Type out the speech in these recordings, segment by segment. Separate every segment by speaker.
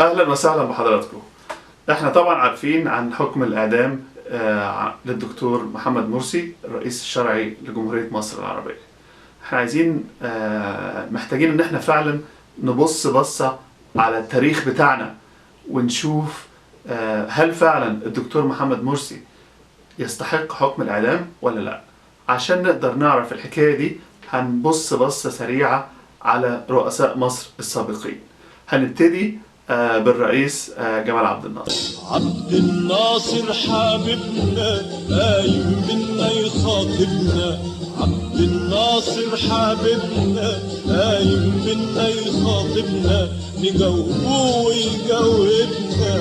Speaker 1: أهلا وسهلا بحضراتكم. احنا طبعا عارفين عن حكم الإعدام للدكتور محمد مرسي الرئيس الشرعي لجمهورية مصر العربية. احنا عايزين محتاجين ان احنا فعلا نبص بصة على التاريخ بتاعنا ونشوف هل فعلا الدكتور محمد مرسي يستحق حكم الإعدام ولا لا. عشان نقدر نعرف الحكاية دي هنبص بصة سريعة على رؤساء مصر السابقين. هنبتدي بالرئيس جمال عبد الناصر.
Speaker 2: عبد الناصر حبيبنا قايم منا يخاطبنا، عبد الناصر حبيبنا قايم منا يخاطبنا، نجاوبه ويجاوبنا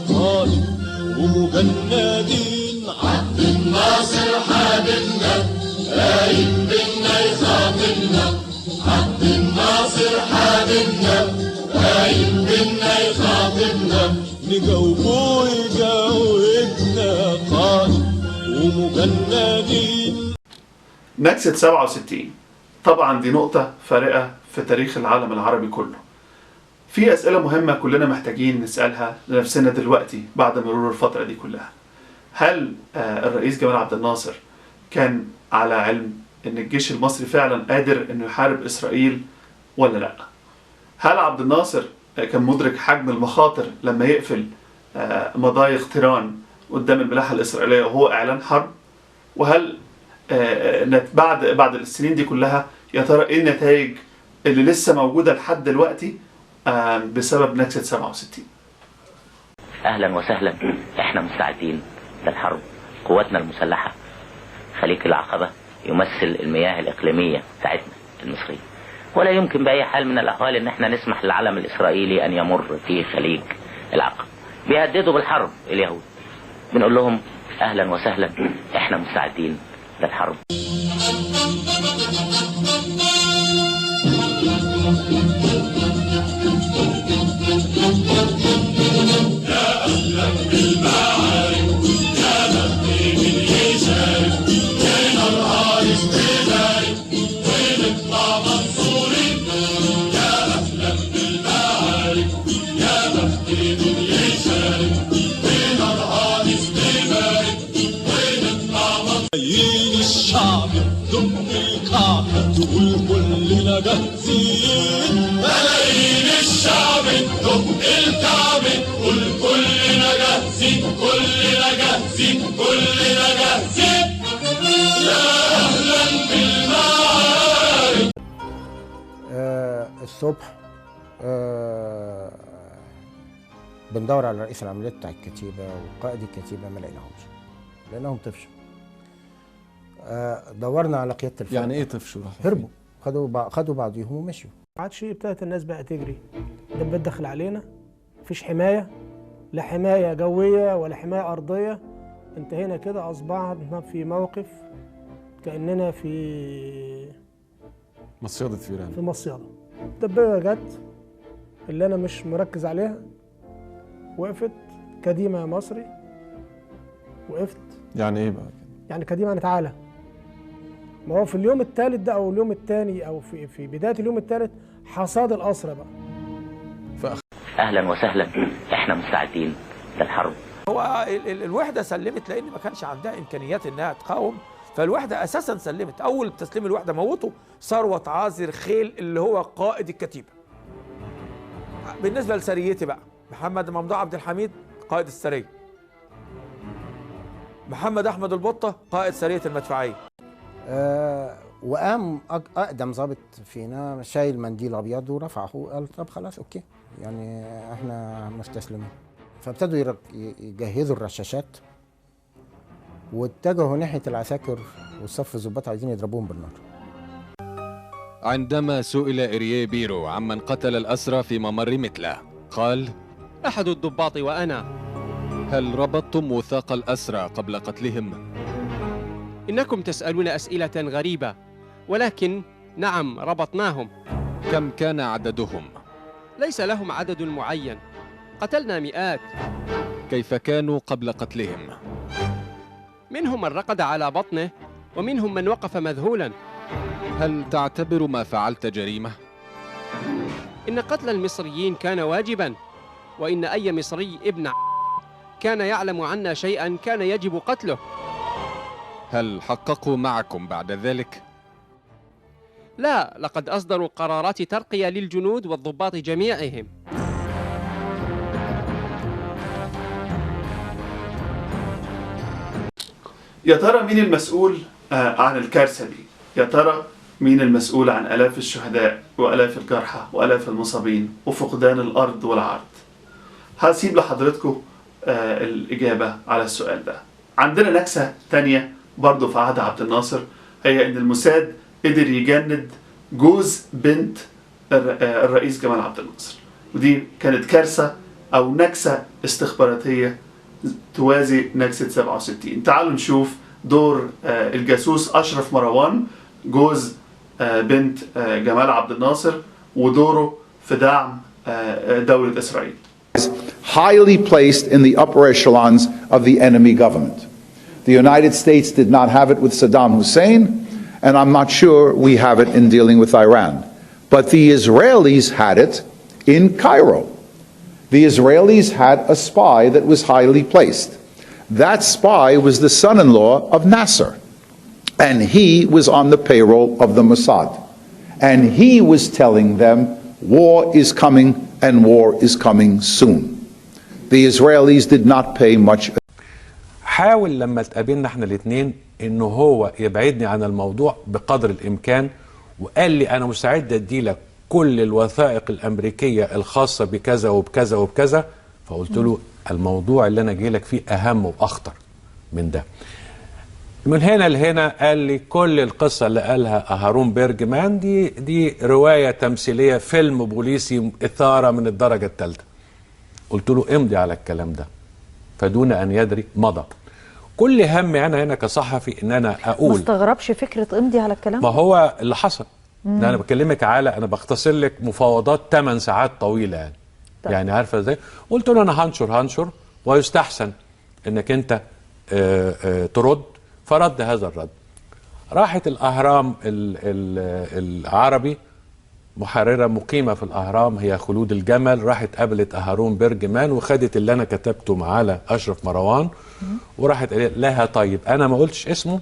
Speaker 2: طالب ومجندين.
Speaker 3: عبد الناصر حبيبنا قايم منا يخاطبنا، عبد الناصر حبيبنا قايم منا يخاطبنا،
Speaker 2: نجاوبه ويجاوبنا طالب ومجندين.
Speaker 1: نكسة 67 طبعا دي نقطة فارقة في تاريخ العالم العربي كله. في أسئلة مهمة كلنا محتاجين نسألها لنفسنا دلوقتي بعد مرور الفترة دي كلها. هل الرئيس جمال عبد الناصر كان على علم ان الجيش المصري فعلا قادر انه يحارب إسرائيل ولا لا؟ هل عبد الناصر كان مدرك حجم المخاطر لما يقفل مضايق طيران قدام الملاحة الإسرائيلية وهو إعلان حرب؟ وهل بعد السنين دي كلها يا ترى ايه النتائج اللي لسه موجودة لحد دلوقتي بسبب نكسة 67؟
Speaker 4: أهلا وسهلا، احنا مستعدين للحرب. قواتنا المسلحة خليج العقبة يمثل المياه الإقليمية بتاعتنا المصرية، ولا يمكن بأي حال من الأحوال ان احنا نسمح للعلم الإسرائيلي أن يمر في خليج العقبة. بيهددوا بالحرب اليهود، بنقول لهم أهلا وسهلا، احنا مستعدين للحرب.
Speaker 3: يا أهلا بالمعارك يا مهدي من يشارك، وين الرئيس بذلك ونطلع منصورين. يا أهلا بالمعارك يا مهدي من يشارك، وين الرئيس بذلك ونطلع منصورين.
Speaker 2: الشعب دق الكعبة تقول كلنا جاهزين،
Speaker 3: ملايين الشعب دق الكعبة تقول كلنا جاهزين، كلنا جاهزين، كلنا جاهزين. يا أهلا بالمعارك.
Speaker 5: الصبح بندور على رئيس العمليات بتاع الكتيبة وقائد الكتيبة، ما لقيناهم طفشوا. دورنا على قيادة الفرقة.
Speaker 6: يعني ايه طفشوا؟
Speaker 5: هربوا، خدوا بعضيهم ومشوا.
Speaker 7: ما عادش ابتدت الناس بقى تجري، دبابات داخل علينا، مفيش حماية، لا حماية جوية ولا حماية أرضية. انتهينا كده، أصبحنا في موقف كأننا في
Speaker 6: مصيدة فيران،
Speaker 7: في مصيدة. الدبابة جت اللي أنا مش مركز عليها، وقفت كديمة يا مصري، وقفت.
Speaker 6: يعني ايه بقى؟
Speaker 7: يعني كديمة يعني تعالى. ما هو في اليوم الثالث ده او اليوم الثاني او في بدايه اليوم الثالث حصاد الاسرى بقى.
Speaker 4: اهلا وسهلا، احنا مستعدين للحرب.
Speaker 8: هو الوحده سلمت لان ما كانش عندها امكانيات انها تقاوم، فالوحده اساسا سلمت. اول تسليم الوحده موتوا ثروت عازر خيل اللي هو قائد الكتيبه. بالنسبه لسريتي بقى، محمد ممدوح عبد الحميد قائد السريه، محمد احمد البطه قائد سريه المدفعيه.
Speaker 5: وقام اقدم ضابط فينا شايل منديل ابيض ورفعه، قال طب خلاص اوكي، يعني احنا مستسلمين. فابتدوا يجهزوا الرشاشات واتجهوا ناحيه العساكر والصف الضباط عايزين يضربوهم بالنار.
Speaker 9: عندما سئل إرييه بيرو عمن قتل الأسرى في ممر متلة، قال:
Speaker 10: أحد الضباط وأنا.
Speaker 9: هل ربطتم وثاق الأسرى قبل قتلهم؟
Speaker 10: إنكم تسألون أسئلة غريبة، ولكن نعم ربطناهم.
Speaker 9: كم كان عددهم؟
Speaker 10: ليس لهم عدد معين، قتلنا مئات.
Speaker 9: كيف كانوا قبل قتلهم؟
Speaker 10: منهم من رقد على بطنه، ومنهم من وقف مذهولا.
Speaker 9: هل تعتبر ما فعلت جريمة؟
Speaker 10: إن قتل المصريين كان واجبا، وإن أي مصري ابن كان يعلم عنا شيئا كان يجب قتله.
Speaker 9: هل حققوا معكم بعد ذلك؟
Speaker 10: لا، لقد أصدروا قرارات ترقية للجنود والضباط جميعهم.
Speaker 1: يا ترى مين المسؤول عن الكارثة دي؟ يا ترى مين المسؤول عن آلاف الشهداء وآلاف الجرحى وآلاف المصابين وفقدان الأرض والعرض؟ هسيب لحضرتكم الإجابة على السؤال ده. عندنا نكسة تانية برضو في عهد عبد الناصر، هي إن الموساد قدر يجند جوز بنت الرئيس جمال عبد الناصر، ودي كانت كارثة أو نكسة استخباراتية توازي نكسة 67. تعالوا نشوف دور الجاسوس أشرف مروان جوز بنت جمال عبد الناصر ودوره في دعم دولة إسرائيل.
Speaker 11: Highly placed in the upper echelons of the enemy government. The United States did not have it with Saddam Hussein, and I'm not sure we have it in dealing with Iran. But the Israelis had it in Cairo. The Israelis had a spy that was highly placed. That spy was the son-in-law of Nasser, and he was on the payroll of the Mossad. And he was telling them, war is coming and war is coming soon. The Israelis did not pay much.
Speaker 12: حاول لما تقابلنا احنا الاثنين انه هو يبعدني عن الموضوع بقدر الامكان، وقال لي انا مستعد ادي لك كل الوثائق الامريكيه الخاصه بكذا وبكذا وبكذا. فقلت له الموضوع اللي انا جاي لك فيه اهم واخطر من ده. من هنا لهنا قال لي كل القصه اللي قالها هارون بيرجمان دي روايه تمثيليه، فيلم بوليسي اثاره من الدرجه الثالثه. قلت له امضي على الكلام ده، فدون ان يدري مضى. كل همي انا هنا كصحفي ان انا اقول،
Speaker 13: ما استغربش فكره امضي على الكلام.
Speaker 12: ما هو اللي حصل ده انا بكلمك على، انا بختصر لك مفاوضات 8 ساعات طويله يعني. طيب. يعني عارفه ازاي؟ قلت له انا هنشر ويستحسن انك انت ترد. فرد هذا الرد. راحت الاهرام العربي، محرره مقيمه في الاهرام هي خلود الجمل، راحت قابلت هارون بيرجمان وخدت اللي انا كتبته على اشرف مروان وراحت قالت لها طيب انا ما قلتش اسمه،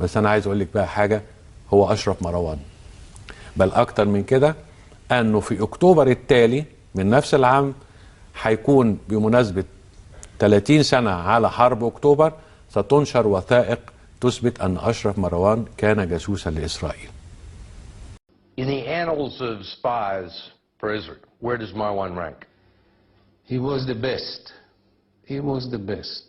Speaker 12: بس انا عايز اقول لك بقى حاجه، هو اشرف مروان. بل اكتر من كده، انه في اكتوبر التالي من نفس العام هيكون بمناسبه 30 سنه على حرب اكتوبر ستنشر وثائق تثبت ان اشرف مروان كان جاسوسا لاسرائيل.
Speaker 14: In the annals of spies for Israel, where does Marwan rank?
Speaker 15: He was the best. He was the best.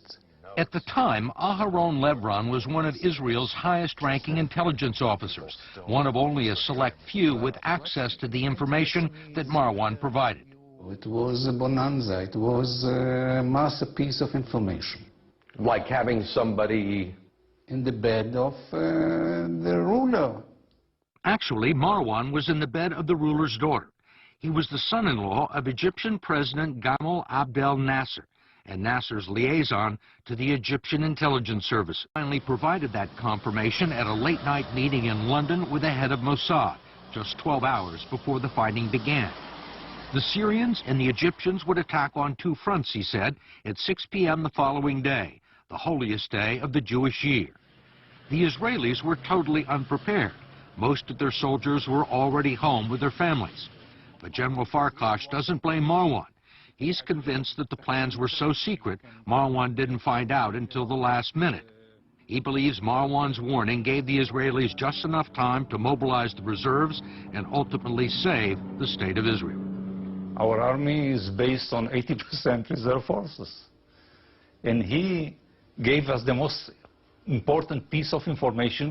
Speaker 16: At the time, Aharon Levron was one of Israel's highest-ranking intelligence officers, one of only a select few with access to the information that Marwan provided.
Speaker 15: It was a bonanza. It was a masterpiece of information.
Speaker 14: Like having somebody
Speaker 15: in the bed of the ruler.
Speaker 16: Actually, Marwan was in the bed of the ruler's daughter. He was the son-in-law of Egyptian President Gamal Abdel Nasser and Nasser's liaison to the Egyptian intelligence service. Finally provided that confirmation at a late-night meeting in London with the head of Mossad, just 12 hours before the fighting began. The Syrians and the Egyptians would attack on two fronts, he said, at 6 p.m. the following day, the holiest day of the Jewish year. The Israelis were totally unprepared. Most of their soldiers were already home with their families. But General Farkash doesn't blame Marwan. He's convinced that the plans were so secret, Marwan didn't find out until the last minute. He believes Marwan's warning gave the Israelis just enough time to mobilize the reserves and ultimately save the state of Israel.
Speaker 17: Our army is based on 80% reserve forces. And he gave us the most important piece of information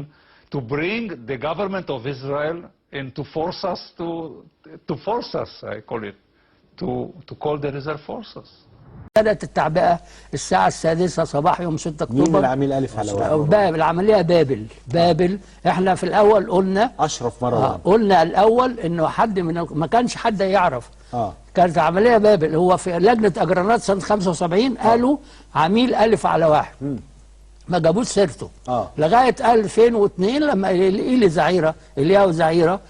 Speaker 17: to bring the government of Israel and to force us, I call it, to call the reserve forces.
Speaker 18: بدأت التعبئة الساعة 6 صباح يوم 6 أكتوبر.
Speaker 5: مين العميل ألف على واحد؟
Speaker 18: بابل، العملية بابل. احنا في الأول قلنا
Speaker 5: أشرف مروان.
Speaker 18: قلنا الأول إنه حد ما كانش حد يعرف. كانت عملية بابل. هو في لجنة أجرانات سنة 75 قالوا عميل ألف على واحد. ما جابوش سيرته لغاية 2002 لما إيلياو زعيرة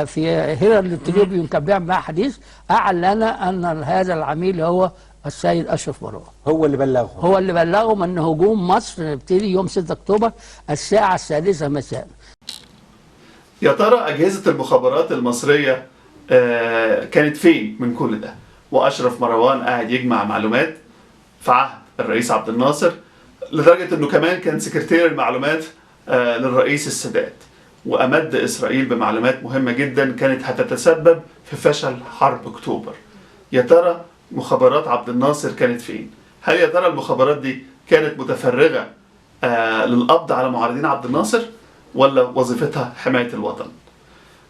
Speaker 18: في هيرالد تريبيون كان بيعمل معاه حديث، اعلن ان هذا العميل هو السيد اشرف مروان.
Speaker 5: هو اللي بلغهم.
Speaker 18: هو اللي بلغهم ان هجوم مصر يبتدي يوم 6 اكتوبر الساعه 6 مساء.
Speaker 1: يا ترى أجهزة المخابرات المصرية كانت فين من كل ده؟ وأشرف مروان قاعد يجمع معلومات في عهد الرئيس عبد الناصر، لدرجة أنه كمان كان سكرتير المعلومات للرئيس السادات، وأمد إسرائيل بمعلومات مهمة جدا كانت هتتسبب في فشل حرب أكتوبر. يا ترى مخابرات عبد الناصر كانت فين؟ هل يا ترى المخابرات دي كانت متفرغة للقبض على معارضين عبد الناصر، ولا وظيفتها حماية الوطن؟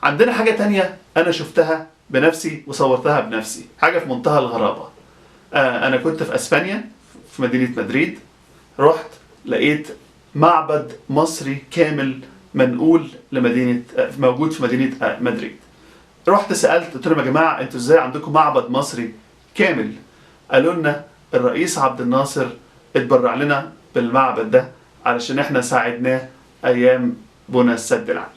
Speaker 1: عندنا حاجة تانية أنا شفتها بنفسي وصورتها بنفسي، حاجة في منتهى الغرابة. أنا كنت في أسبانيا في مدينة مدريد، رحت لقيت معبد مصري كامل منقول لمدينة موجود في مدينة مدريد. رحت سألت، قلت لهم يا جماعة انتوا ازاي عندكم معبد مصري كامل؟ قالوا لنا الرئيس عبد الناصر اتبرع لنا بالمعبد ده علشان احنا ساعدناه ايام بنى السد العالي.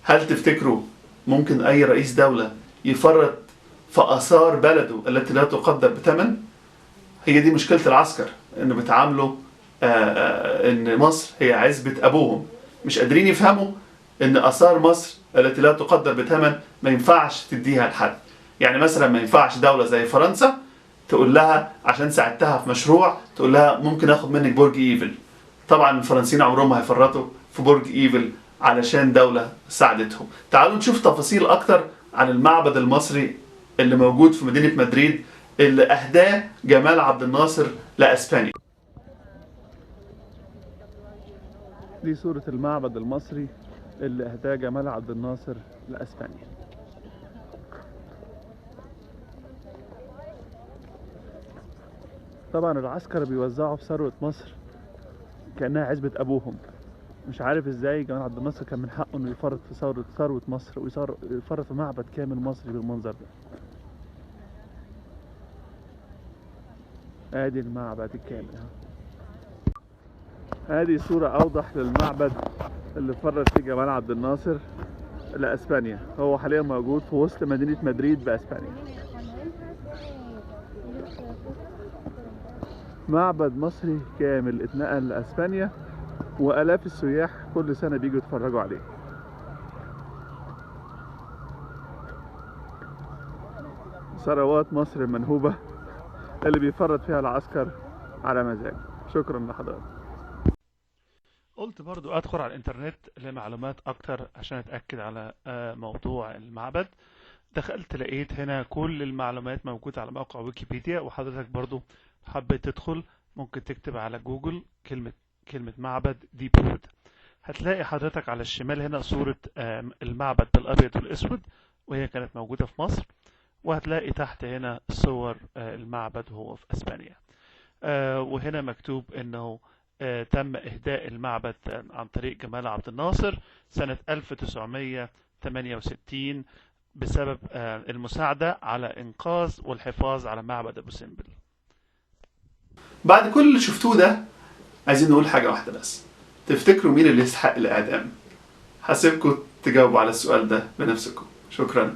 Speaker 1: هل تفتكروا ممكن اي رئيس دولة يفرط في آثار بلده التي لا تقدر بثمن؟ هي دي مشكلة العسكر، انه بيتعاملوا ان مصر هي عزبة ابوهم، مش قادرين يفهموا ان آثار مصر التي لا تقدر بثمن ما ينفعش تديها لحد. يعني مثلا ما ينفعش دولة زي فرنسا تقول لها عشان ساعدتها في مشروع تقول لها ممكن اخد منك برج ايفل. طبعا الفرنسيين عمرهم ما هيفرطوا في برج ايفل علشان دولة ساعدتهم. تعالوا نشوف تفاصيل اكتر عن المعبد المصري اللي موجود في مدينة مدريد اللي اهداه جمال عبد الناصر لاسبانيا. دي صورة المعبد المصري اللي اهداه جمال عبد الناصر لاسبانيا. طبعا العسكر بيوزعوا في ثروة مصر كأنها عزبة أبوهم. مش عارف ازاي جمال عبد الناصر كان من حقه انه يفرط في ثروة مصر ويفرط في معبد كامل مصري بالمنظر ده. ادي المعبد الكامل. ادي صورة اوضح للمعبد اللي فرط فيه جمال عبد الناصر لاسبانيا. هو حاليا موجود في وسط مدينة مدريد باسبانيا. معبد مصري كامل اتنقل لاسبانيا والاف السياح كل سنة بيجوا يتفرجوا عليه. ثروات مصر المنهوبة اللي بيفرط فيها العسكر على مزاج. شكرا لحضرتك. قلت برضو ادخل على الانترنت لمعلومات اكتر عشان اتأكد على موضوع المعبد. دخلت لقيت هنا كل المعلومات موجودة على موقع ويكيبيديا، وحضرتك برضو حبيت تدخل ممكن تكتب على جوجل كلمة معبد ديب وود. هتلاقي حضرتك على الشمال هنا صورة المعبد بالابيض والاسود وهي كانت موجودة في مصر، وهتلاقي تحت هنا صور المعبد وهو في اسبانيا. وهنا مكتوب انه تم اهداء المعبد عن طريق جمال عبد الناصر سنة 1968 بسبب المساعدة على انقاذ والحفاظ على معبد ابو سمبل. بعد كل اللي شفتوه ده عايزين نقول حاجة واحدة بس، تفتكروا مين اللي يستحق الاعدام؟ هسيبكم تجاوبوا على السؤال ده بنفسكم. شكرا.